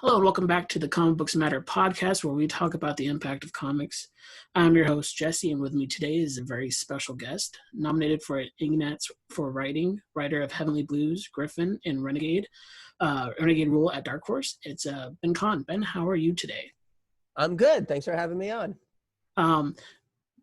Hello and welcome back to the Comic Books Matter podcast, where we talk about the impact of comics. I'm your host, Jesse, and with me today is a very special guest, nominated for Ignatz for Writing, writer of Heavenly Blues, Griffin, and Renegade Rule at Dark Horse. It's Ben Kahn. Ben, how are you today? I'm good. Thanks for having me on.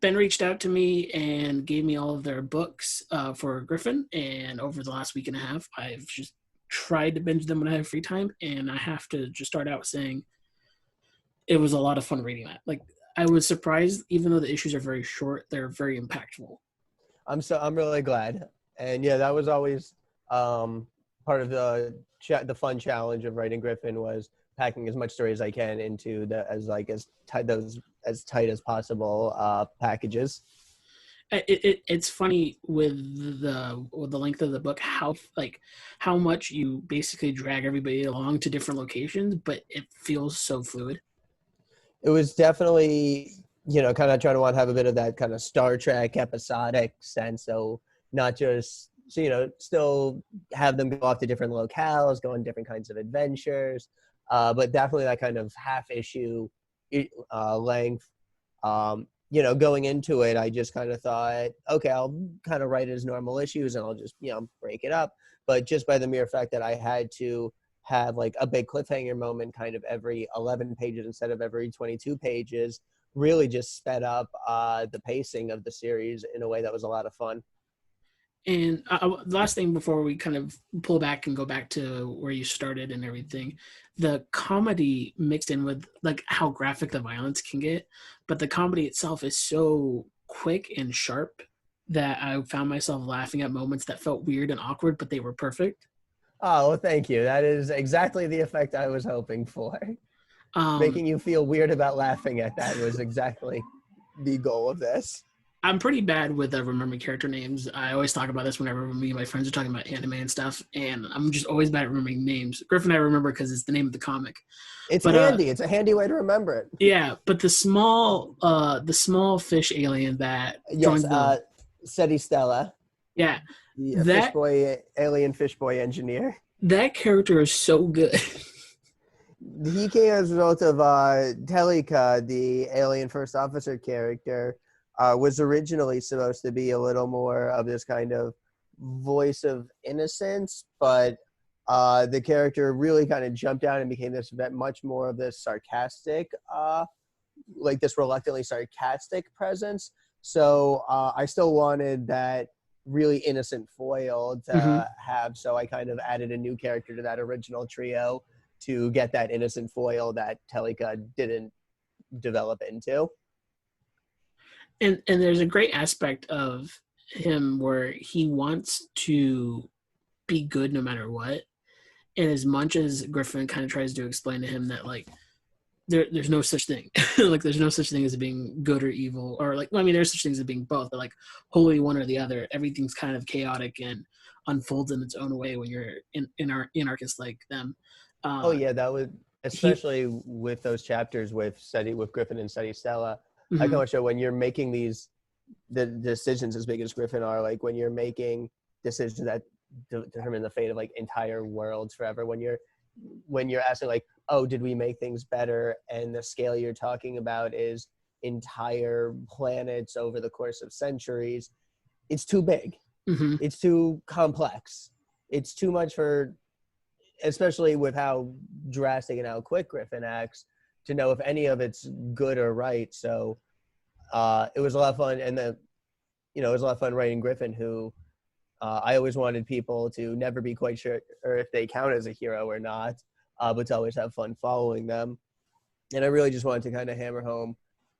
Ben reached out to me and gave me all of their books for Griffin, and over the last week and a half, I've just tried to binge them when I have free time, and I have to just start out saying it was a lot of fun reading that. Like, I was surprised, even though the issues are very short, they're very impactful. I'm really glad. And yeah, that was always part of the fun challenge of writing Griffin, was packing as much story as I can into as tight as possible packages. It's funny with the length of the book, how much you basically drag everybody along to different locations, but it feels so fluid. It was definitely, kind of trying to have a bit of that kind of Star Trek episodic sense. So not just, still have them go off to different locales, go on different kinds of adventures, but definitely that kind of half issue length. Going into it, I just kind of thought, okay, I'll kind of write it as normal issues and I'll just, break it up. But just by the mere fact that I had to have like a big cliffhanger moment kind of every 11 pages instead of every 22 pages, really just sped up the pacing of the series in a way that was a lot of fun. And last thing before we kind of pull back and go back to where you started and everything, the comedy mixed in with like how graphic the violence can get, but the comedy itself is so quick and sharp that I found myself laughing at moments that felt weird and awkward, but they were perfect. Oh, well, thank you. That is exactly the effect I was hoping for. Making you feel weird about laughing at that was exactly the goal of this. I'm pretty bad with remembering character names. I always talk about this whenever me and my friends are talking about anime and stuff, and I'm just always bad at remembering names. Griffin I remember because it's the name of the comic. It's handy. It's a handy way to remember it. Yeah, but the small fish alien that joins Seti Stella. Yeah, alien fish boy engineer. That character is so good. He came as a result of Telika, the alien first officer character. Was originally supposed to be a little more of this kind of voice of innocence, but the character really kind of jumped out and became this much more of this sarcastic, like this reluctantly sarcastic presence. So I still wanted that really innocent foil to have, so I kind of added a new character to that original trio to get that innocent foil that Telika didn't develop into. And there's a great aspect of him where he wants to be good no matter what. And as much as Griffin kind of tries to explain to him that, like, there's no such thing. Like, there's no such thing as being good or evil. Or, like, well, I mean, there's such things as being both. But, like, wholly one or the other. Everything's kind of chaotic and unfolds in its own way when you're in anarchists like them. Oh, yeah, that would, especially with those chapters with Griffin and Seti Stella. I can show when you're making the decisions as big as Griffin are, like when you're making decisions that determine the fate of like entire worlds forever, when you're asking like, oh, did we make things better? And the scale you're talking about is entire planets over the course of centuries. It's too big. It's too complex. It's too much for, especially with how drastic and how quick Griffin acts, to know if any of it's good or right. So it was a lot of fun. And it was a lot of fun writing Griffin, who I always wanted people to never be quite sure or if they count as a hero or not, but to always have fun following them. And I really just wanted to kind of hammer home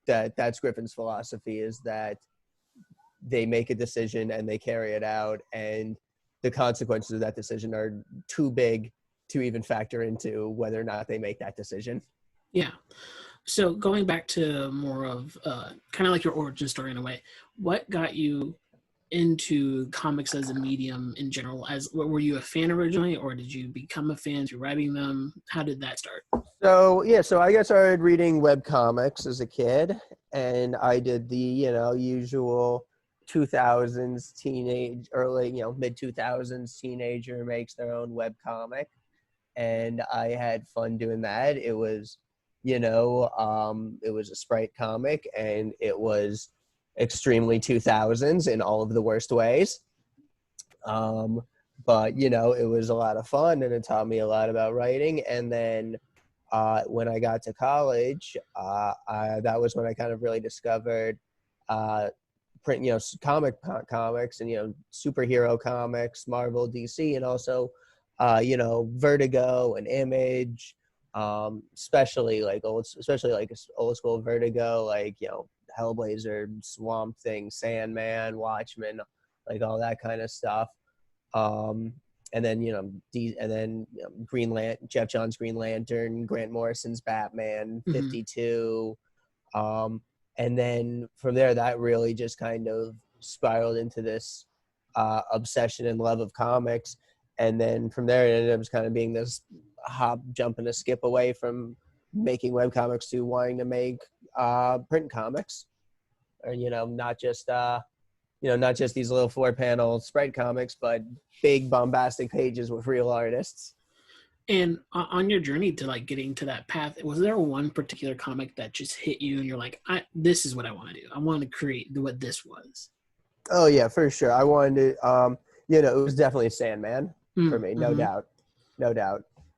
that that's Griffin's philosophy, is that they make a decision and they carry it out, and the consequences of that decision are too big to even factor into whether or not they make that decision. Yeah. So going back to more of kind of like your origin story in a way, what got you into comics as a medium in general? Were you a fan originally, or did you become a fan through writing them? How did that start? So I got started reading web comics as a kid, and I did the usual 2000s mid 2000s teenager makes their own web comic. and I had fun doing that. It was, it was a Sprite comic, and it was extremely 2000s in all of the worst ways. But it was a lot of fun, and it taught me a lot about writing. And then when I got to college, that was when I kind of really discovered print, comics and superhero comics, Marvel, DC, and also Vertigo and Image, especially like old school Vertigo, like Hellblazer, Swamp Thing, Sandman, Watchmen, like all that kind of stuff. And then Green Lantern, Jeff Johns' Green Lantern, Grant Morrison's Batman, 52. And then from there, that really just kind of spiraled into this obsession and love of comics. And then from there, it ended up kind of being this hop, jump, and a skip away from making webcomics to wanting to make print comics, or not just these little 4-panel Sprite comics, but big bombastic pages with real artists. And on your journey to like getting to that path, was there one particular comic that just hit you and you're like, this is what I want to do. I want to create what this was. Oh yeah, for sure. I wanted to, it was definitely Sandman for me. No doubt.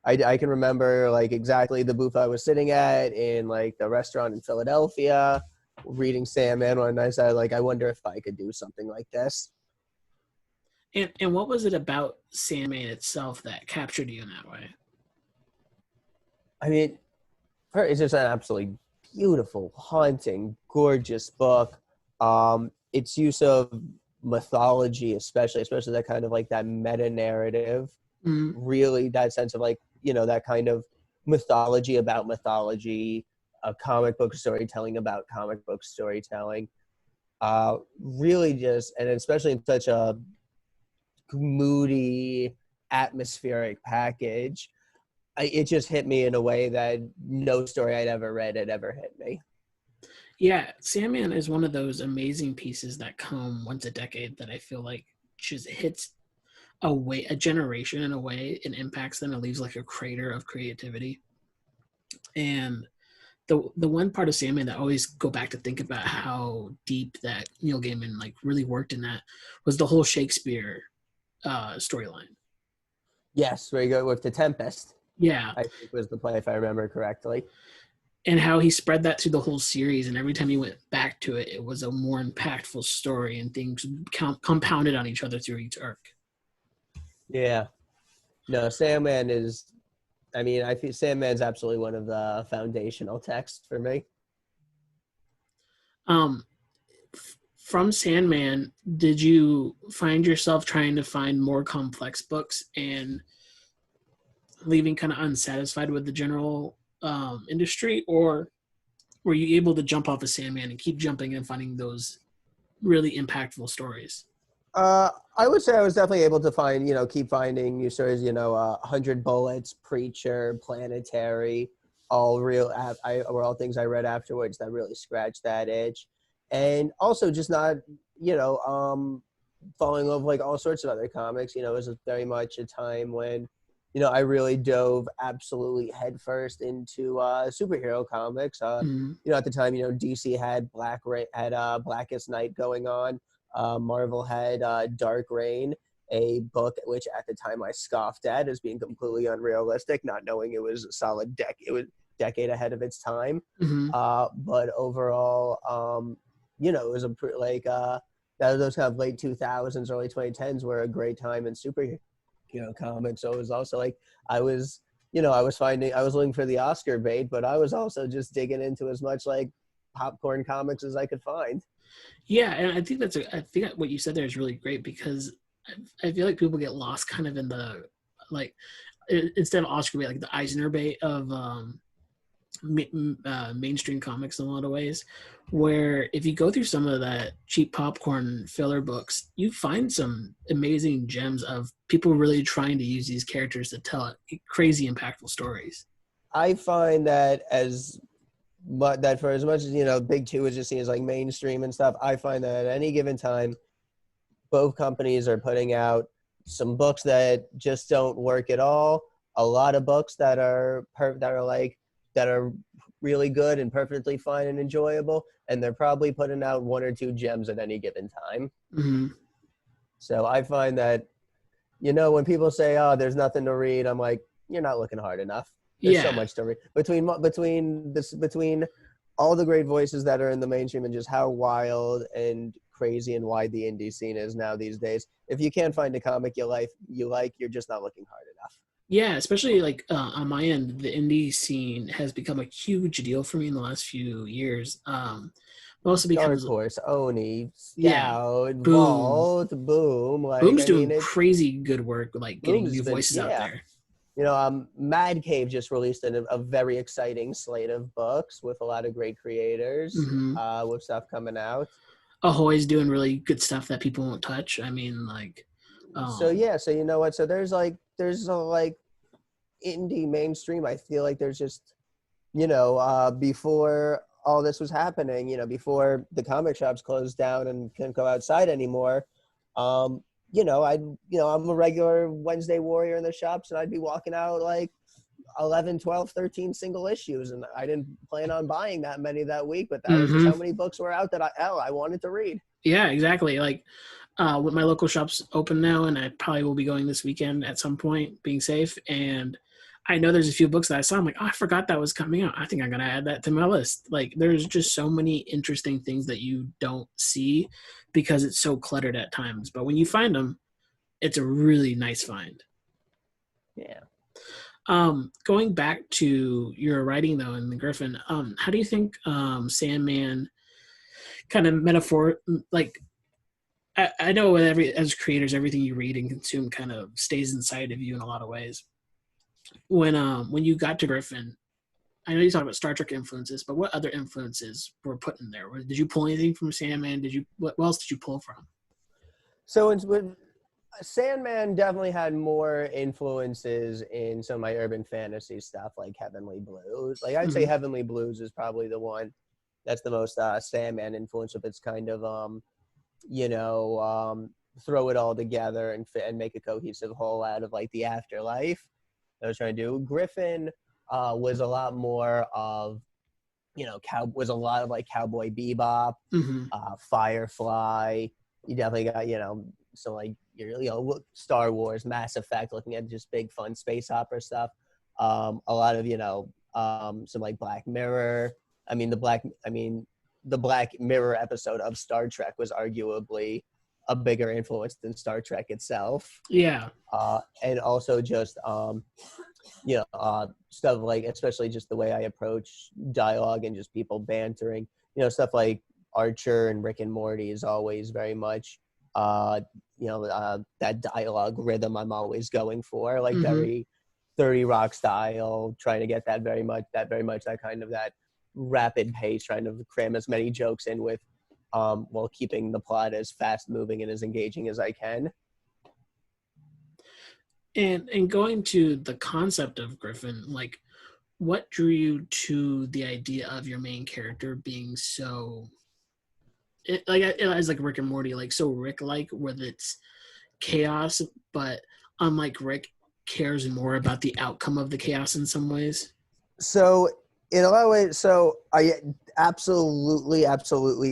I can remember like exactly the booth I was sitting at in like the restaurant in Philadelphia, reading Sandman one night. I like, I wonder if I could do something like this. And what was it about Sandman itself that captured you in that way? I mean, it's just an absolutely beautiful, haunting, gorgeous book. Its use of mythology, especially that kind of like that meta narrative, really that sense of like, that kind of mythology about mythology, comic book storytelling about comic book storytelling, really just, and especially in such a moody, atmospheric package, it just hit me in a way that no story I'd ever read had ever hit me. Yeah, Sandman is one of those amazing pieces that come once a decade that I feel like just hits a generation in a way, and impacts them and leaves like a crater of creativity. And the one part of Sandman that I always go back to think about how deep that Neil Gaiman like really worked in that was the whole Shakespeare storyline. Yes, very good with The Tempest. Yeah, I think was the play, if I remember correctly. And how he spread that through the whole series, and every time he went back to it, it was a more impactful story, and things compounded on each other through each arc. Yeah. No, Sandman is, I mean, I think Sandman's absolutely one of the foundational texts for me. From Sandman, did you find yourself trying to find more complex books and leaving kind of unsatisfied with the general industry, or were you able to jump off of Sandman and keep jumping and finding those really impactful stories? I would say I was definitely able to find, keep finding new stories, 100 Bullets, Preacher, Planetary, all real, were all things I read afterwards that really scratched that itch. And also just not, falling in love with like all sorts of other comics. It was very much a time when, I really dove absolutely headfirst into superhero comics. At the time, DC had Blackest Night going on. Marvel had Dark Reign, a book which at the time I scoffed at as being completely unrealistic, not knowing it was a solid decade ahead of its time. But overall, it was those kind of late 2000s, early 2010s were a great time in superhero comics. So it was also like I was looking for the Oscar bait, but I was also just digging into as much like popcorn comics as I could find. Yeah, and I think I think what you said there is really great, because I feel like people get lost kind of in the, like, instead of Oscar bait, like the Eisner bait of mainstream comics in a lot of ways, where if you go through some of that cheap popcorn filler books, you find some amazing gems of people really trying to use these characters to tell crazy impactful stories. I find that that for as much as Big Two is just seen as like mainstream and stuff, I find that at any given time both companies are putting out some books that just don't work at all, a lot of books that are really good and perfectly fine and enjoyable, and they're probably putting out 1 or 2 gems at any given time. Mm-hmm. So I find that, when people say, "Oh, there's nothing to read," I'm like, "You're not looking hard enough. There's so much to read between all the great voices that are in the mainstream and just how wild and crazy and wide the indie scene is now these days. If you can't find a comic you like, you're just not looking hard enough." Yeah, especially like on my end, the indie scene has become a huge deal for me in the last few years. Mostly because Dark Horse, Oni, yeah, Scout, Boom, Vault, Boom. Like, Boom's I mean, doing crazy good work, like getting Boom's new been, voices out yeah. there. Mad Cave just released a very exciting slate of books with a lot of great creators, Mm-hmm. with stuff coming out. Ahoy's doing really good stuff that people won't touch. I mean, like, So you know what? So there's indie mainstream. I feel like there's just, before all this was happening, before the comic shops closed down and couldn't go outside anymore, I'm a regular Wednesday warrior in the shops, and I'd be walking out like 11, 12, 13 single issues, and I didn't plan on buying that many that week, but that was just how many books were out that I wanted to read. Yeah, exactly. Like, with my local shops open now, and I probably will be going this weekend at some point, being safe. And I know there's a few books that I saw. I'm like, oh, I forgot that was coming out. I think I'm gonna add that to my list. Like, there's just so many interesting things that you don't see because it's so cluttered at times. But when you find them, it's a really nice find. Yeah. Going back to your writing though in the Griffin, how do you think Sandman kind of metaphor like I know with as creators, everything you read and consume kind of stays inside of you in a lot of ways. When you got to Griffin, I know you talked about Star Trek influences, but what other influences were put in there? Did you pull anything from Sandman? What else did you pull from? So Sandman definitely had more influences in some of my urban fantasy stuff, like Heavenly Blues. Like, I'd say Heavenly Blues is probably the one that's the most Sandman influence, if it's kind of throw it all together and make a cohesive whole out of like the afterlife. I was trying to do. Griffin was a lot more of, was a lot of like Cowboy Bebop, Firefly. You definitely got, some like Star Wars, Mass Effect, looking at just big fun space opera stuff. A lot of some like Black Mirror. The Black Mirror episode of Star Trek was arguably a bigger influence than Star Trek itself. Yeah. And also just stuff like, especially just the way I approach dialogue and just people bantering. Stuff like Archer and Rick and Morty is always very much that dialogue rhythm I'm always going for, like very 30 Rock style, trying to get that kind of that rapid pace, trying to cram as many jokes in with while keeping the plot as fast moving and as engaging as I can. And going to the concept of Griffin, like, what drew you to the idea of your main character being so as like Rick and Morty, like so Rick-like, where it's chaos, but unlike Rick, cares more about the outcome of the chaos in some ways? So in a lot of ways, so I absolutely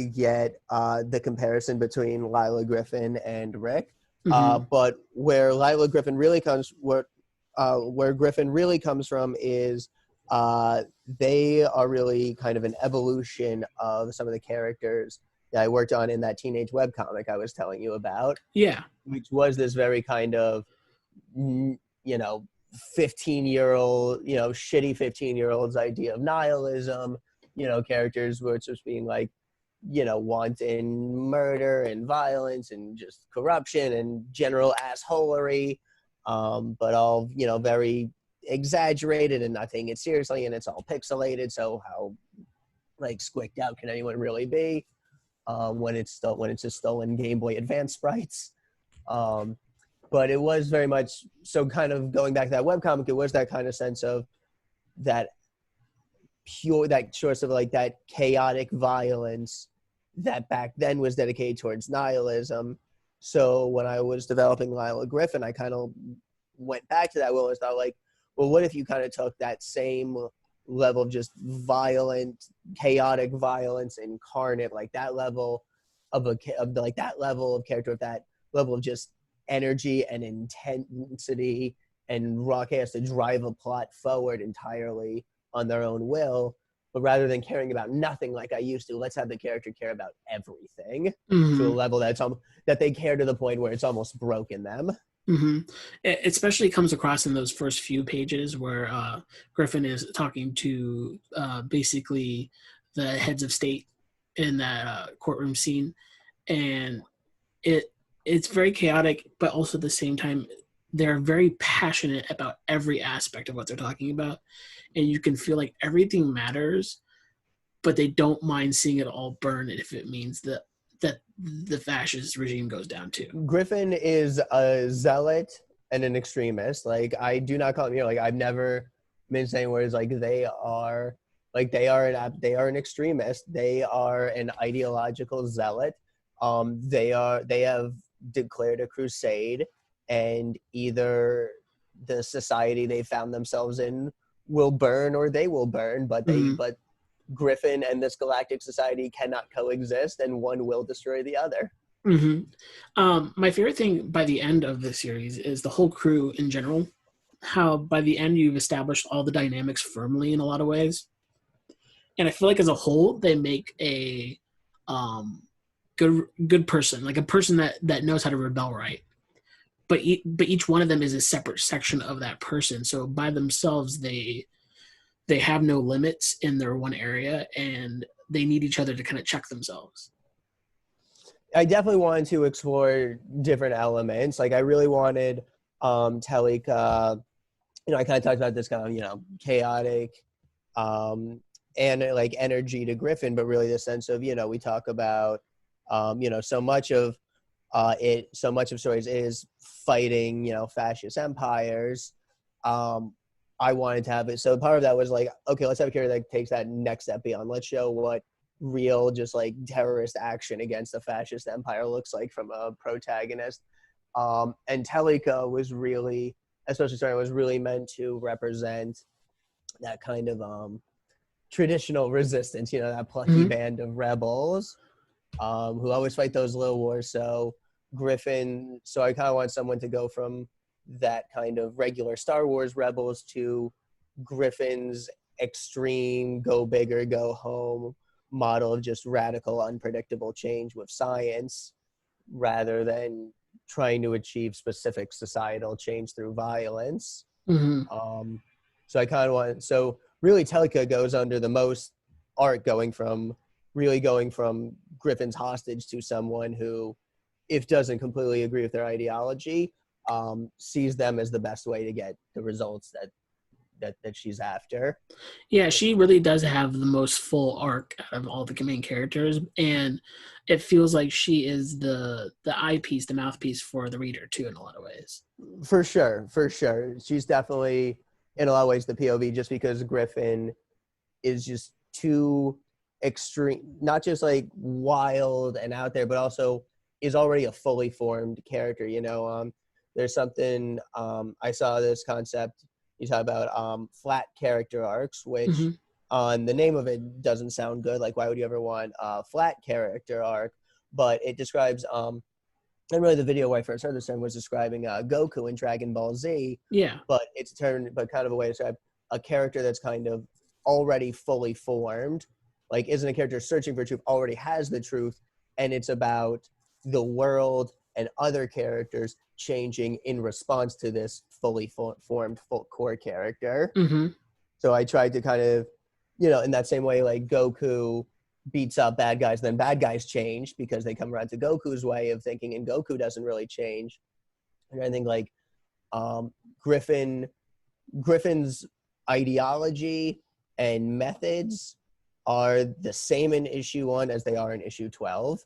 get the comparison between Lila Griffin and Rick. But where Lila Griffin really comes, where Griffin really comes from is they are really kind of an evolution of some of the characters that I worked on in that teenage webcomic I was telling you about. Yeah. Which was this very kind of, 15-year-old, shitty 15-year-old's idea of nihilism, characters were just being like, wanting murder and violence and just corruption and general assholery, but all, very exaggerated and not taking it seriously, and it's all pixelated, so how like squicked out can anyone really be when it's just stolen Game Boy Advance sprites? But it was very much so, kind of going back to that webcomic, it was that kind of sense of that sort of like that chaotic violence that back then was dedicated towards nihilism. So when I was developing Lila Griffin, I kind of went back to that. Well, it's not like, well, what if you kind of took that same level of just violent, chaotic violence incarnate, like that level of like that level of character, of that level of just energy and intensity, and Rocky has to drive a plot forward entirely on their own will. But rather than caring about nothing like I used to, let's have the character care about everything to a level that they care to the point where it's almost broken them. It especially comes across in those first few pages where Griffin is talking to basically the heads of state in that courtroom scene, and it's very chaotic, but also at the same time they're very passionate about every aspect of what they're talking about, and you can feel like everything matters, but they don't mind seeing it all burn if it means that the fascist regime goes down too. Griffin is a zealot and an extremist. Like, I do not call him, like, I've never been saying words like they are an extremist. They are an ideological zealot. They have declared a crusade, and either the society they found themselves in will burn or they will burn, but Griffin and this galactic society cannot coexist, and one will destroy the other. My favorite thing by the end of the series is the whole crew in general. How by the end you've established all the dynamics firmly in a lot of ways, and I feel like as a whole they make a good person, like a person that knows how to rebel right. But each one of them is a separate section of that person. So by themselves they have no limits in their one area, and they need each other to kind of check themselves. I definitely wanted to explore different elements. Like, I really wanted Telika, I kind of talked about this kind of, chaotic and like energy to Griffin, but really the sense of, we talk about, so much of stories is fighting, fascist empires. I wanted to have it. So part of that was like, okay, let's have a character that takes that next step beyond. Let's show what real, just like terrorist action against a fascist empire looks like from a protagonist. And Telika was really, especially starting, was really meant to represent that kind of traditional resistance, that plucky band of rebels who always fight those little wars. So Griffin, so I kind of want someone to go from that kind of regular Star Wars rebels to Griffin's extreme, go bigger, go home model of just radical, unpredictable change with science, rather than trying to achieve specific societal change through violence. So I kind of want, so really Telika goes under the most arc, going from Griffin's hostage to someone who, if doesn't completely agree with their ideology, sees them as the best way to get the results that she's after. Yeah, she really does have the most full arc out of all the main characters, and it feels like she is the eyepiece, the mouthpiece for the reader too, in a lot of ways. For sure. She's definitely, in a lot of ways, the POV, just because Griffin is just too extreme, not just like wild and out there, but also is already a fully formed character. There's something, I saw this concept, you talk about flat character arcs, which on the name of it doesn't sound good. Like, why would you ever want a flat character arc? But it describes, and really the video where I first heard this term was describing Goku in Dragon Ball Z. Yeah. But it's kind of a way to describe a character that's kind of already fully formed, like isn't a character searching for truth, already has the truth, and it's about the world and other characters changing in response to this fully formed full core character. So I tried to kind of, in that same way, like Goku beats up bad guys, then bad guys change because they come around to Goku's way of thinking, and Goku doesn't really change. And I think like Griffin's ideology and methods are the same in issue 1 as they are in issue 12.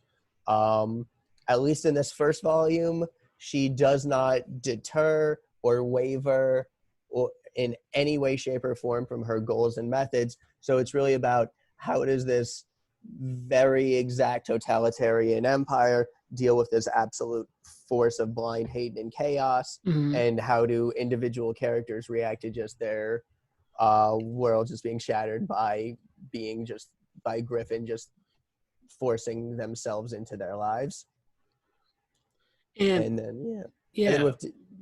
At least in this first volume, she does not deter or waver or in any way, shape, or form from her goals and methods. So it's really about how does this very exact totalitarian empire deal with this absolute force of blind hate and chaos, and how do individual characters react to just their world just being shattered by Griffin just forcing themselves into their lives. And then and then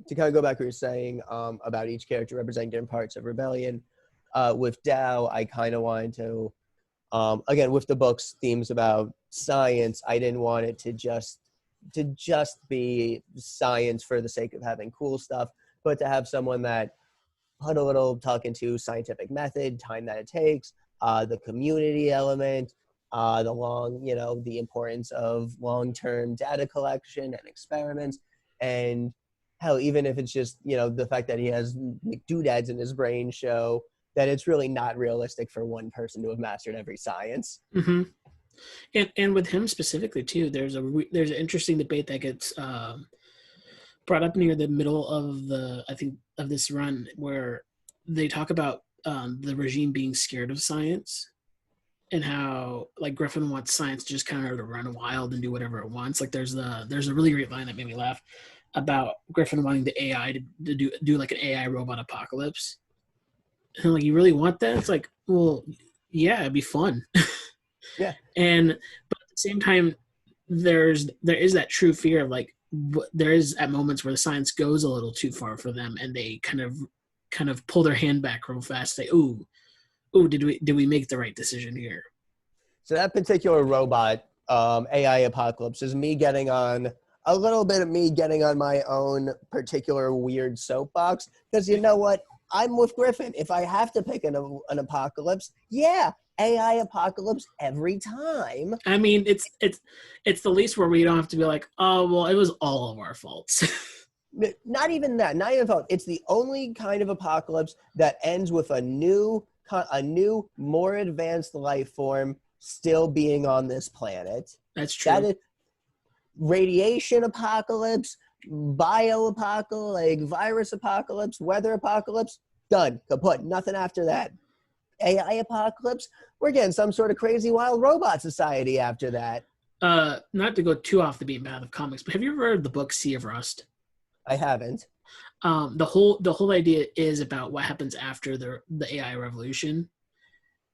to kind of go back to what you're saying about each character representing different parts of rebellion, with Dow, I kind of wanted to again, with the book's themes about science, I didn't want it to just be science for the sake of having cool stuff, but to have someone that put a little tuck into scientific method, time that it takes, the community element, the importance of long-term data collection and experiments, and hell, even if it's just, the fact that he has McDoodads in his brain show that it's really not realistic for one person to have mastered every science. And with him specifically too, there's an interesting debate that gets brought up near the middle of this run, where they talk about the regime being scared of science, and how like Griffin wants science just kind of to run wild and do whatever it wants. Like there's a really great line that made me laugh about Griffin wanting the AI to do like an AI robot apocalypse. And like, you really want that? It's like, well, yeah, it'd be fun. Yeah. But at the same time, there is that true fear of like, there is at moments where the science goes a little too far for them, and they kind of pull their hand back real fast. Say, ooh, did we make the right decision here? So that particular robot AI apocalypse is me getting on my own particular weird soapbox, because you know what? I'm with Griffin. If I have to pick an apocalypse, yeah, AI apocalypse every time. I mean, it's the least where we don't have to be like, oh, well, it was all of our faults. Not even that. Not even fault. It's the only kind of apocalypse that ends with a new, more advanced life form still being on this planet. That's true. That is radiation apocalypse, bio-apocalypse, like virus apocalypse, weather apocalypse, done, kaput, nothing after that. AI apocalypse, we're getting some sort of crazy wild robot society after that. Not to go too off the beaten path of comics, but have you ever read the book Sea of Rust? I haven't. The whole idea is about what happens after the AI revolution,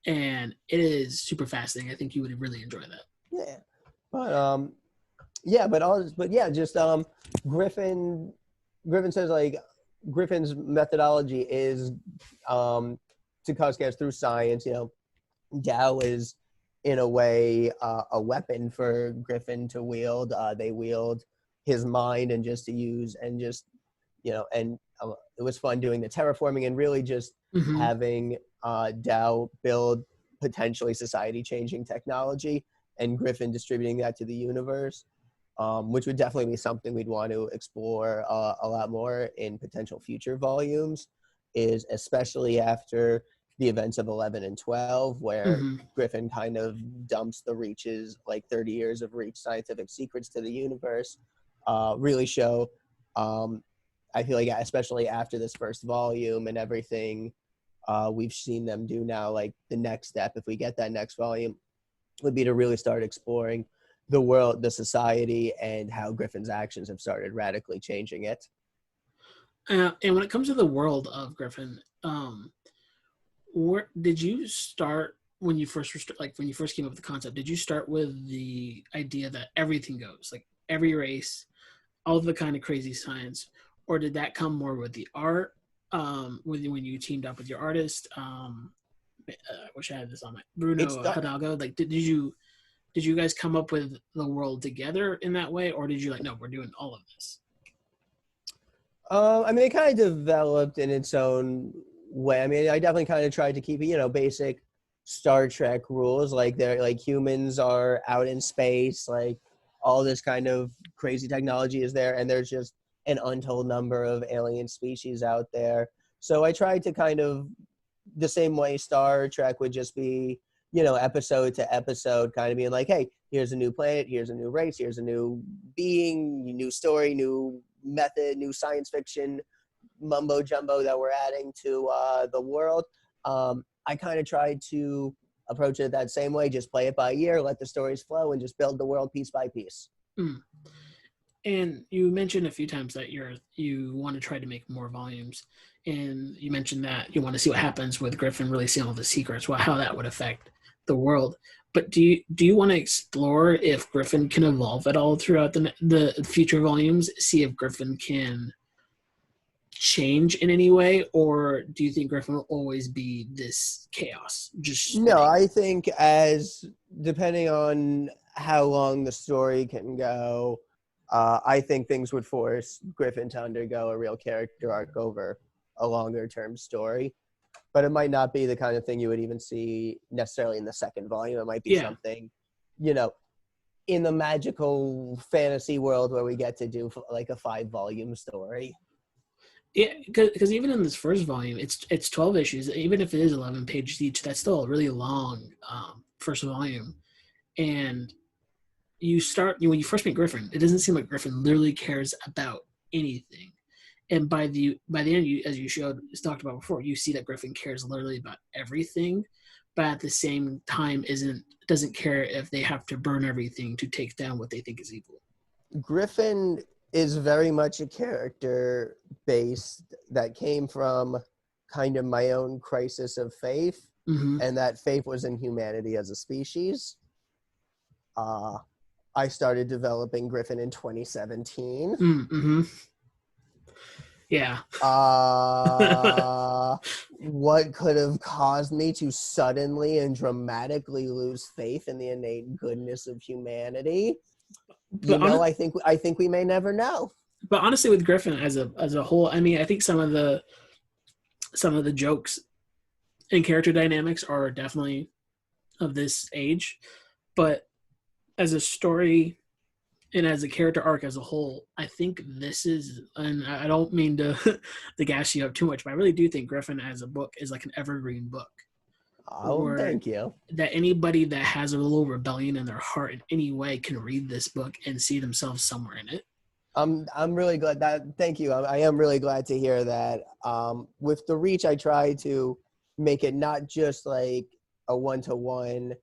and it is super fascinating. I think you would really enjoy that. Yeah, but Griffin says like Griffin's methodology is to cause chaos through science. Dow is in a way a weapon for Griffin to wield. They wield his mind and just to use, and just and it was fun doing the terraforming and really just having Dow build potentially society-changing technology, and Griffin distributing that to the universe, which would definitely be something we'd want to explore a lot more in potential future volumes, is especially after the events of 11 and 12, where Griffin kind of dumps the Reach's like 30 years of Reach scientific secrets to the universe, really show, I feel like especially after this first volume and everything we've seen them do now, like the next step, if we get that next volume, would be to really start exploring the world, the society, and how Griffin's actions have started radically changing it. And when it comes to the world of Griffin, where did you start when you first came up with the concept? Did you start with the idea that everything goes, like every race, all of the kind of crazy science, or did that come more with the art? When you teamed up with your artist, I wish I had this on my Bruno Hidalgo. Like, did you guys come up with the world together in that way, or did you like, no, we're doing all of this? I mean, it kind of developed in its own way. I mean, I definitely kind of tried to keep it, basic Star Trek rules, like they're like humans are out in space, like all this kind of crazy technology is there, and there's just an untold number of alien species out there. So I tried to kind of, the same way Star Trek would just be, episode to episode, kind of being like, hey, here's a new planet, here's a new race, here's a new being, new story, new method, new science fiction mumbo jumbo that we're adding to the world. I kind of tried to approach it that same way, just play it by ear, let the stories flow, and just build the world piece by piece. Mm. And you mentioned a few times that you want to try to make more volumes, and you mentioned that you want to see what happens with Griffin releasing all the secrets, well, how that would affect the world. But do you want to explore if Griffin can evolve at all throughout the future volumes? See if Griffin can change in any way, or do you think Griffin will always be this chaos just No, spinning? I think as depending on how long the story can go, I think things would force Griffin to undergo a real character arc over a longer term story. But it might not be the kind of thing you would even see necessarily in the second volume. It might be Yeah, something, you know, in the magical fantasy world where we get to do like a 5 volume story. yeah, because even in this first volume, it's 12 issues. Even if it is 11 pages each, that's still a really long first volume. And when you first meet Griffin, it doesn't seem like Griffin literally cares about anything. And by the end, as you talked about before, you see that Griffin cares literally about everything, but at the same time doesn't care if they have to burn everything to take down what they think is evil. Griffin is very much a character based that came from kind of my own crisis of faith, Mm-hmm. and that faith was in humanity as a species. Uh, I started developing Griffin in 2017. Mm-hmm. Yeah. What could have caused me to suddenly and dramatically lose faith in the innate goodness of humanity? You But know, on, I think we may never know. but honestly, with Griffin as a whole, I mean, I think some of the jokes and character dynamics are definitely of this age, but as a story and as a character arc as a whole, I think this is, and I don't mean to to gas you up too much, but I really do think Griffin as a book is like an evergreen book, Oh, or thank you. that anybody that has a little rebellion in their heart in any way can read this book and see themselves somewhere in it. I'm really glad that. Thank you. I am really glad to hear that. With the reach, I try to make it not just like a one-to-one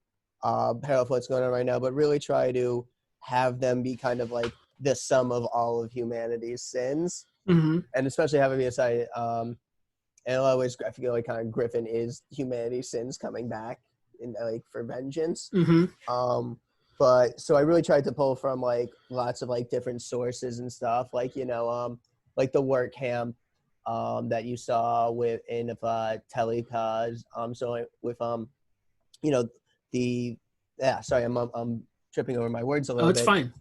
parallel of what's going on right now, but really try to have them be kind of like the sum of all of humanity's sins, Mm-hmm. and especially having me aside. And always, I feel like kind of Griffin is humanity's sins coming back in like for vengeance. Mm-hmm. Um, but so I really tried to pull from like lots of like different sources and stuff, like like the work camp that you saw with in Telecause. So with you know the yeah, sorry, I'm tripping over my words a Oh, little it's bit. fine.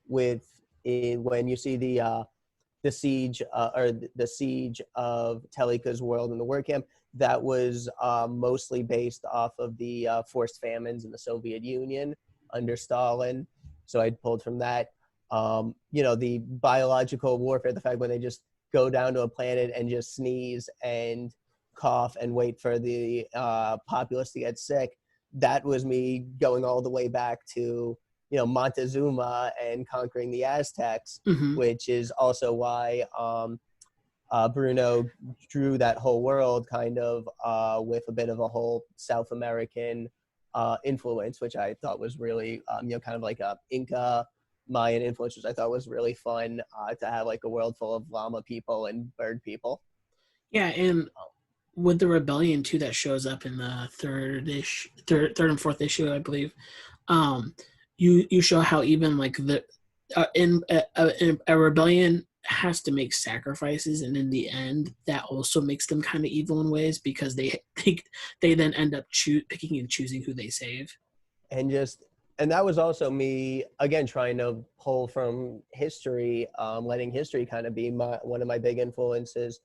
With when you see the siege or the siege of Telika's world in the work camp, that was mostly based off of the forced famines in the Soviet Union under Stalin. So I pulled from that. The biological warfare, the fact when they just go down to a planet and just sneeze and cough and wait for the populace to get sick. That was me going all the way back to Montezuma and conquering the Aztecs, Mm-hmm. which is also why Bruno drew that whole world kind of with a bit of a whole South American influence, which I thought was really, kind of like a Inca Mayan influence, which I thought was really fun to have like a world full of llama people and bird people. Yeah, and with the rebellion too that shows up in the third and fourth issue, I believe. Um, you show how even like in a rebellion has to make sacrifices, and in the end, that also makes them kind of evil in ways because they then end up picking and choosing who they save. And that was also me again trying to pull from history, letting history kind of be one of my big influences.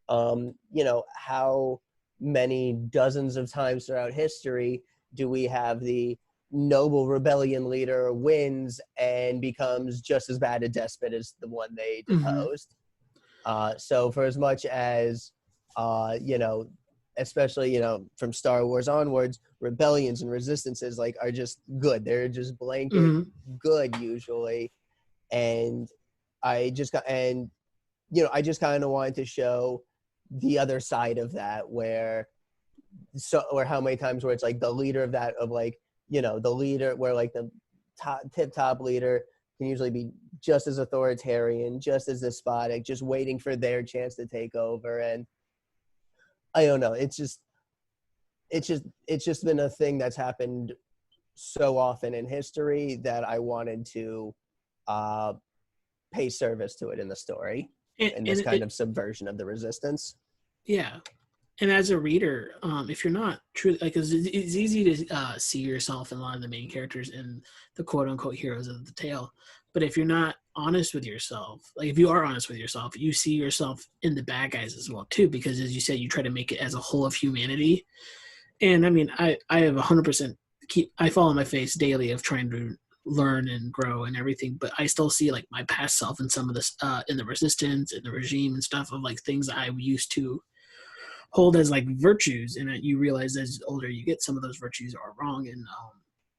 How many dozens of times throughout history do we have the noble rebellion leader wins and becomes just as bad a despot as the one they Mm-hmm. deposed? So for as much as uh, you know especially from Star Wars onwards, rebellions and resistances like are just good. They're just blanket Mm-hmm. good usually. And I just kind of wanted to show the other side of that, or how many times where it's like the leader of that, of like the leader where like the top tip top leader can usually be just as authoritarian, just as despotic, just waiting for their chance to take over. And I don't know, it's just been a thing that's happened so often in history that I wanted to pay service to it in the story, in this kind of subversion of the resistance. Yeah. And as a reader, if you're not truly, like, it's easy to see yourself in a lot of the main characters and the quote unquote heroes of the tale. But if you're not honest with yourself, like if you are honest with yourself, you see yourself in the bad guys as well too, because as you said, you try to make it as a whole of humanity. And I mean, I have 100% I fall on my face daily of trying to learn and grow and everything, but I still see like my past self in some of this, in the resistance and the regime and stuff, of like things I used to hold as like virtues, and you realize as older you get, some of those virtues are wrong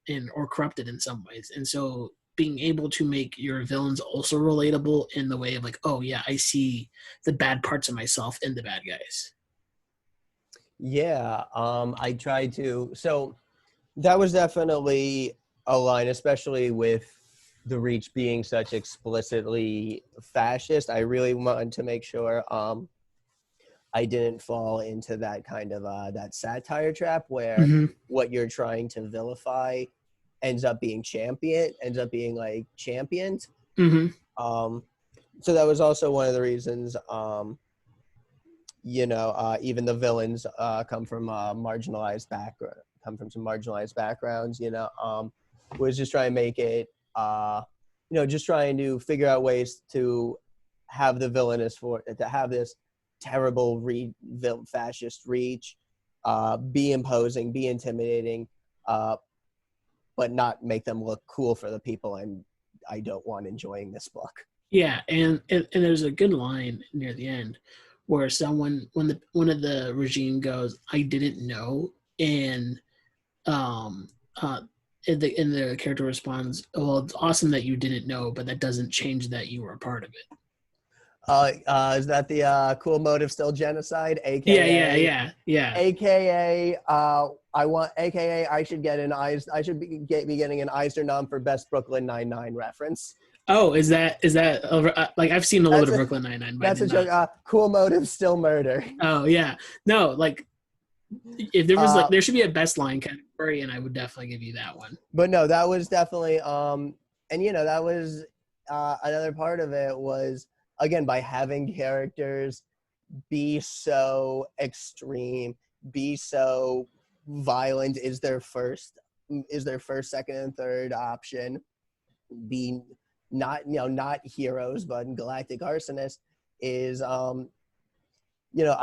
and or corrupted in some ways. And so being able to make your villains also relatable in the way of like, oh yeah, I see the bad parts of myself in the bad guys. Yeah, I tried to. So that was definitely a line, especially with the Reach being such explicitly fascist. I really wanted to make sure I didn't fall into that kind of that satire trap where what you're trying to vilify ends up being championed. So that was also one of the reasons, even the villains come from some marginalized backgrounds, was just trying to make it, just trying to figure out ways to have the villainous to have this terrible fascist Reach, be imposing, be intimidating, but not make them look cool for the people I don't want enjoying this book. Yeah, and there's a good line near the end where someone, when one of the regime goes, "I didn't know," and the character responds, "Well, it's awesome that you didn't know, but that doesn't change that you were a part of it." Is that the cool motive still genocide? AKA, yeah. AKA, I should be getting an Eisner nom for best Brooklyn Nine-Nine reference. Oh, is that like, I've seen a little bit of Brooklyn Nine-Nine, but that's a joke. Cool motive, still murder. Oh yeah, no, like if there was there should be a best line category, and I would definitely give you that one. But no, that was definitely that was another part of it was, again, by having characters be so extreme, be so violent is their first, second, and third option. Be not heroes, but galactic arsonists is I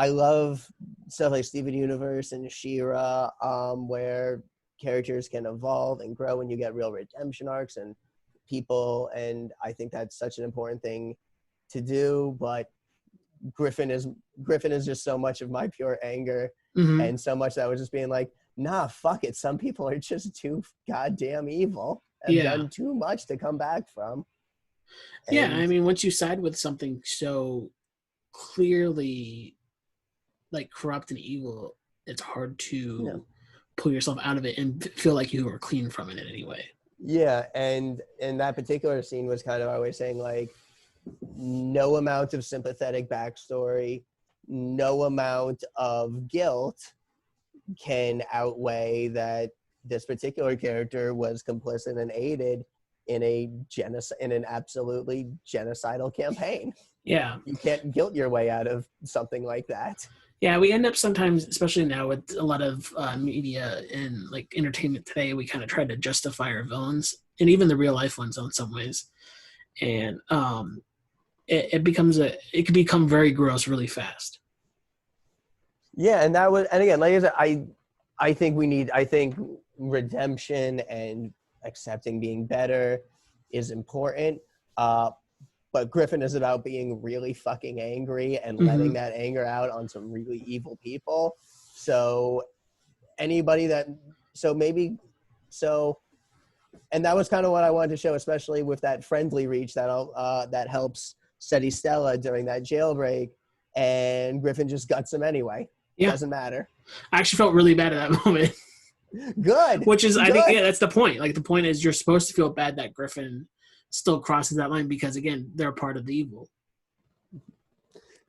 love stuff like Steven Universe and She-Ra, where characters can evolve and grow and you get real redemption arcs and people, and I think that's such an important thing to do. But Griffin is just so much of my pure anger, and so much that I was just being like, nah, fuck it. Some people are just too goddamn evil and done too much to come back from. And I mean, once you side with something so clearly like corrupt and evil, it's hard to pull yourself out of it and feel like you were clean from it in any way. Yeah, and that particular scene was kind of always saying like, no amount of sympathetic backstory, no amount of guilt can outweigh that this particular character was complicit and aided in an absolutely genocidal campaign. Yeah. You can't guilt your way out of something like that. Yeah, we end up sometimes, especially now with a lot of media and like entertainment today, we kind of try to justify our villains, and even the real life ones in some ways. And it can become very gross really fast. Yeah, and again, like I said, I think redemption and accepting being better is important. But Griffin is about being really fucking angry and letting that anger out on some really evil people. So and that was kind of what I wanted to show, especially with that friendly Reach that helps steady Stella during that jailbreak, and Griffin just guts him anyway. Yeah. Doesn't matter. I actually felt really bad at that moment. Good. Which is, I think, that's the point. Like, the point is you're supposed to feel bad that Griffin still crosses that line because, again, they're part of the evil.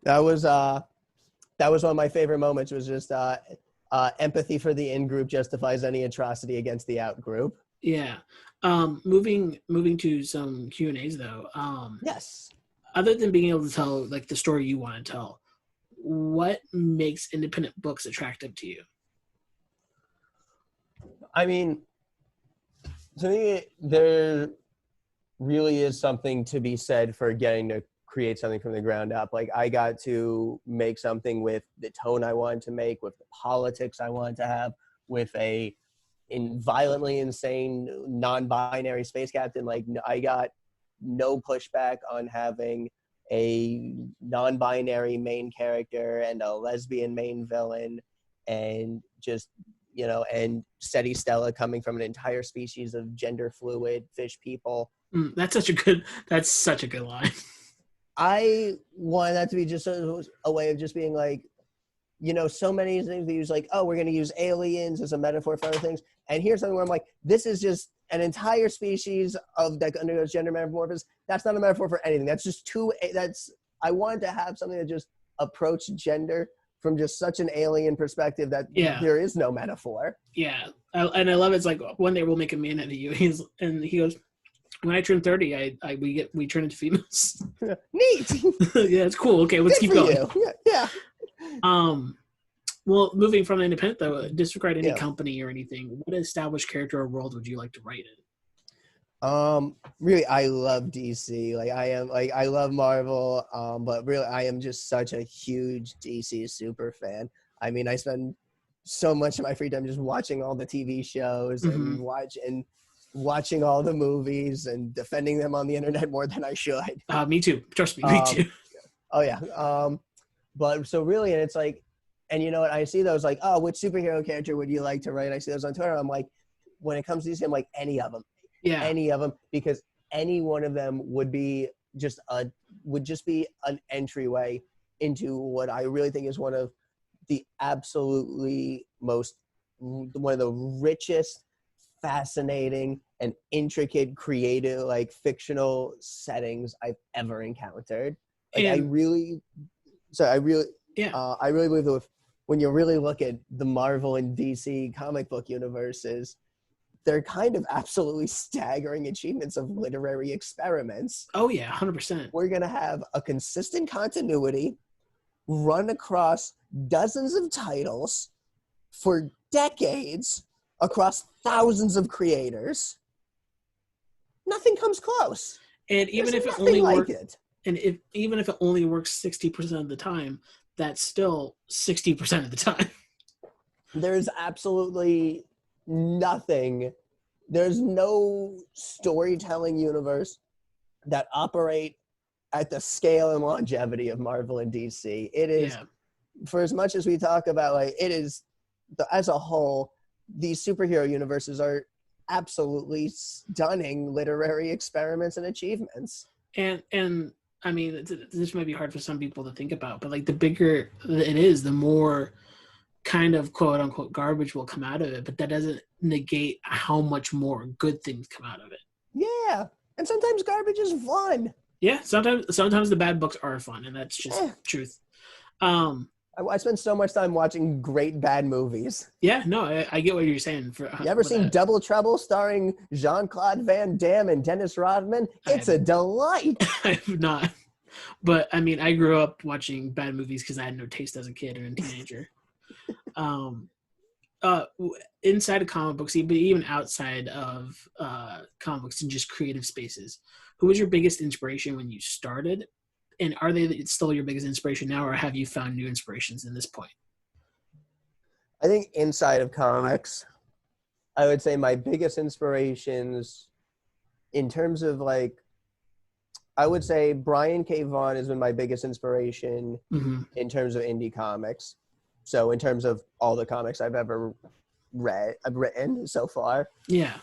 That was one of my favorite moments, was just empathy for the in-group justifies any atrocity against the out-group. Yeah. Moving to some Q&As, though. Yes. Other than being able to tell, like, the story you want to tell, what makes independent books attractive to you? I mean, to me, there really is something to be said for getting to create something from the ground up. Like, I got to make something with the tone I wanted to make, with the politics I wanted to have, with a violently insane non-binary space captain. Like, I got no pushback on having a non-binary main character and a lesbian main villain, and just, you know, and Seti Stella coming from an entire species of gender fluid fish people. That's such a good line. I want that to be just a way of just being like, you know, so many things we use, like, oh, we're going to use aliens as a metaphor for other things. And here's something where I'm like, this is just an entire species of that undergoes gender metamorphosis. That's not a metaphor for anything. That's just I wanted to have something that just approached gender from just such an alien perspective that there is no metaphor. Yeah. And I love it's like, one day we'll make a man out of you. He goes, when I turn 30, we turn into females. Neat. Yeah, it's cool. Okay, let's keep going. Yeah. Well, moving from independent though, disregard any company or anything. What established character or world would you like to write in? Really, I love DC. I love Marvel. But really, I am just such a huge DC super fan. I mean, I spend so much of my free time just watching all the TV shows and watching all the movies and defending them on the internet more than I should. Me too. Trust me, me too. Oh yeah. But so really, and it's like, and you know what, I see those like, oh, which superhero character would you like to write? I see those on Twitter. I'm like, when it comes to DC, I'm like, any of them. Yeah. Any of them, because any one of them would just be an entryway into what I really think is one of the one of the richest, fascinating, and intricate, creative, like, fictional settings I've ever encountered. Like, I really believe that when you really look at the Marvel and DC comic book universes, they're kind of absolutely staggering achievements of literary experiments. Oh yeah, 100%. We're going to have a consistent continuity run across dozens of titles for decades across thousands of creators. Nothing comes close. And even if it only works, even if it only works 60% of the time, that's still 60% of the time. There's absolutely nothing. There's no storytelling universe that operate at the scale and longevity of Marvel and DC. It is, for as much as we talk about, like, it is, as a whole, these superhero universes are absolutely stunning literary experiments and achievements. And I mean, this might be hard for some people to think about, but like, the bigger it is, the more kind of quote unquote garbage will come out of it, but that doesn't negate how much more good things come out of it. Yeah. And sometimes garbage is fun. Yeah, sometimes the bad books are fun, and that's just truth. I spend so much time watching great bad movies. Yeah, no, I get what you're saying. You ever seen Double Trouble starring Jean-Claude Van Damme and Dennis Rodman? It's a delight. I have not. But, I mean, I grew up watching bad movies because I had no taste as a kid or a teenager. Inside of comic books, but even outside of comic books and just creative spaces, who was your biggest inspiration when you started? And are they still your biggest inspiration now, or have you found new inspirations in this point? I think inside of comics, I would say my biggest inspirations in terms of, like, I would say Brian K. Vaughan has been my biggest inspiration in terms of indie comics. So in terms of all the comics I've ever written so far. Yeah.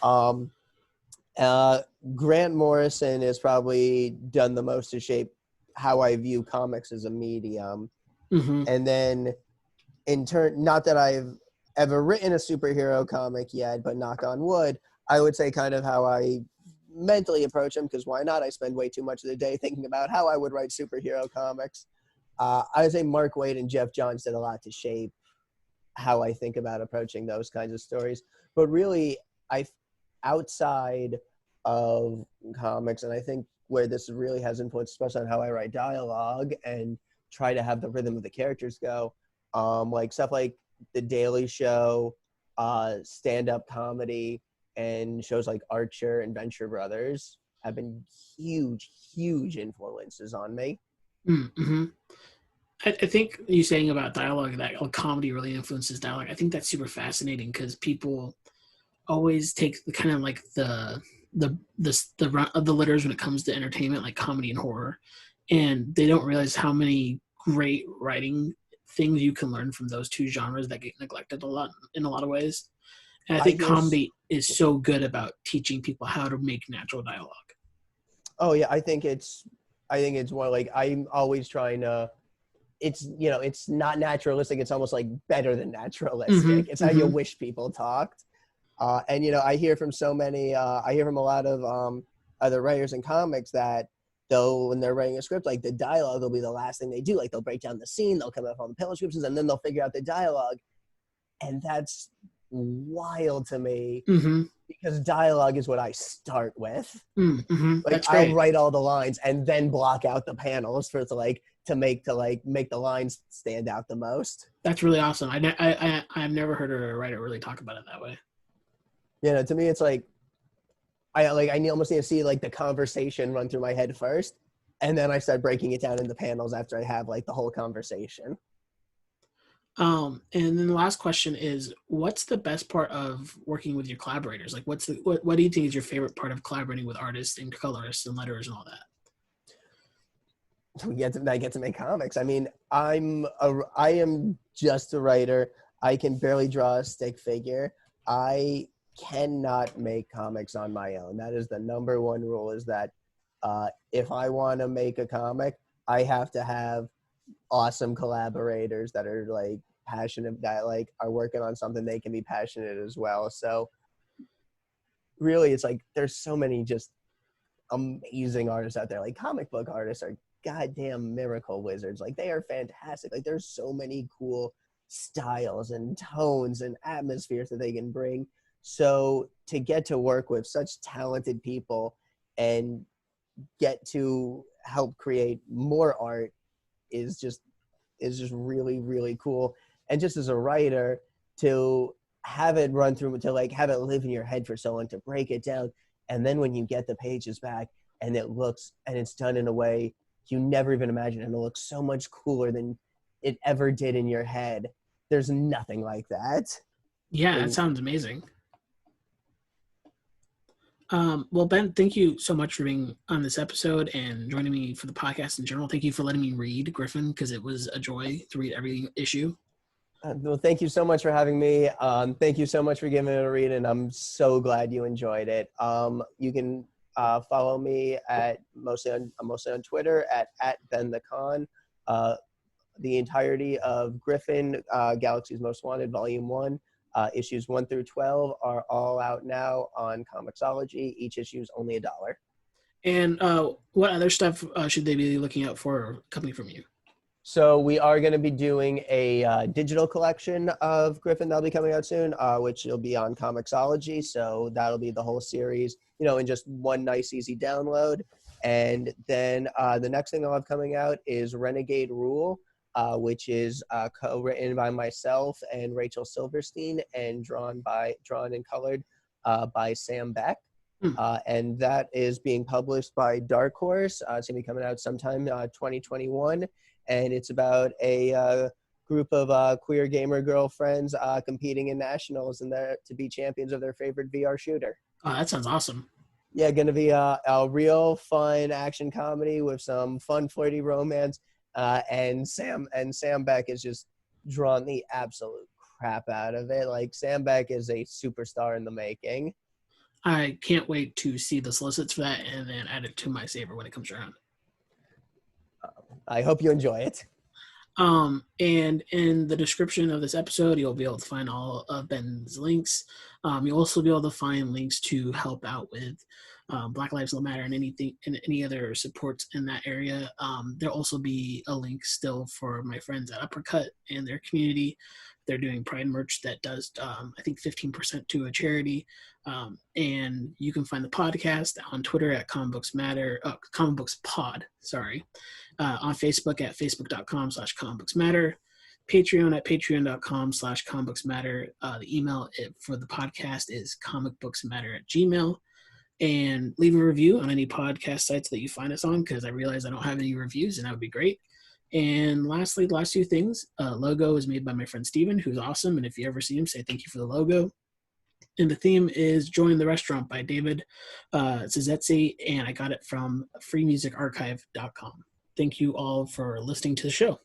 Grant Morrison has probably done the most to shape how I view comics as a medium. And then in turn, not that I've ever written a superhero comic yet, but knock on wood, I would say kind of how I mentally approach them, because why not? I spend way too much of the day thinking about how I would write superhero comics. I would say Mark Waid and Jeff Johns did a lot to shape how I think about approaching those kinds of stories. But really, outside of comics, and I think where this really has influence, especially on how I write dialogue and try to have the rhythm of the characters go, like stuff like The Daily Show, stand-up comedy, and shows like Archer and Venture Brothers have been huge influences on me. Mm-hmm. I think you saying about dialogue, that comedy really influences dialogue. I think that's super fascinating because people always take the kind of like the run of the letters when it comes to entertainment, like comedy and horror, and they don't realize how many great writing things you can learn from those two genres that get neglected a lot in a lot of ways. And I think comedy is so good about teaching people how to make natural dialogue. Oh yeah, I think it's more like I'm always trying to. It's it's not naturalistic. It's almost like better than naturalistic. Mm-hmm, it's how you wish people talked. And I hear from so many. I hear from a lot of other writers in comics that though when they're writing a script, like the dialogue will be the last thing they do. Like they'll break down the scene, they'll come up on the panel descriptions, and then they'll figure out the dialogue. And that's wild to me because dialogue is what I start with. Mm-hmm. Like I'll write all the lines and then block out the panels for to make the lines stand out the most. That's really awesome. I've never heard a writer really talk about it that way. To me it's like I almost need to see like the conversation run through my head first, and then I start breaking it down into panels after I have like the whole conversation. And then the last question is, what's the best part of working with your collaborators? Like, what do you think is your favorite part of collaborating with artists and colorists and letterers and all that? I get to make comics. I mean, I am just a writer. I can barely draw a stick figure. I cannot make comics on my own. That is the number one rule, is that if I want to make a comic, I have to have awesome collaborators that are like passionate, that like are working on something they can be passionate as well. So really it's like there's so many just amazing artists out there. Like comic book artists are goddamn miracle wizards. Like they are fantastic. Like there's so many cool styles and tones and atmospheres that they can bring. So to get to work with such talented people and get to help create more art is just really, really cool. And just as a writer, to have it run through, to like have it live in your head for so long, to break it down, and then when you get the pages back and it's done in a way you never even imagined, and it looks so much cooler than it ever did in your head. There's nothing like that. Yeah, that sounds amazing. Well, Ben, thank you so much for being on this episode and joining me for the podcast in general. Thank you for letting me read Gryffin, because it was a joy to read every issue. Well, thank you so much for having me. Thank you so much for giving it a read, and I'm so glad you enjoyed it. You can follow me at mostly on Twitter at Ben the Kahn. The entirety of Griffin, Galaxy's Most Wanted, Volume 1. Issues 1 through 12 are all out now on Comixology. Each issue is only $1. And what other stuff should they be looking out for coming from you? So we are going to be doing a digital collection of Griffin that'll be coming out soon, which will be on Comixology. So that'll be the whole series, in just one nice, easy download. And then the next thing I'll have coming out is Renegade Rule, which is co-written by myself and Rachel Silverstein and drawn and colored by Sam Beck. And that is being published by Dark Horse. It's going to be coming out sometime 2021. And it's about a group of queer gamer girlfriends competing in nationals and to be champions of their favorite VR shooter. Oh, that sounds awesome. Yeah, going to be a real fun action comedy with some fun, flirty romance. And Sam Beck has just drawn the absolute crap out of it. Like, Sam Beck is a superstar in the making. I can't wait to see the solicits for that and then add it to my saver when it comes around. I hope you enjoy it. And in the description of this episode, you'll be able to find all of Ben's links. You'll also be able to find links to help out with Black Lives Matter and anything and any other supports in that area. There'll also be a link still for my friends at Uppercut and their community. They're doing Pride merch that does, I think, 15% to a charity. And you can find the podcast on Twitter at Comic Books Matter, Comic Books Pod, sorry. On Facebook at facebook.com/Comic Books Matter. Patreon at patreon.com/Comic Books Matter. The email for the podcast is comicbooksmatter@gmail.com. And leave a review on any podcast sites that you find us on, because I realize I don't have any reviews, and that would be great. And lastly, the last two things, logo is made by my friend Steven, who's awesome. And if you ever see him, say thank you for the logo. And the theme is Join the Restaurant by David Szesztay, and I got it from freemusicarchive.com. Thank you all for listening to the show.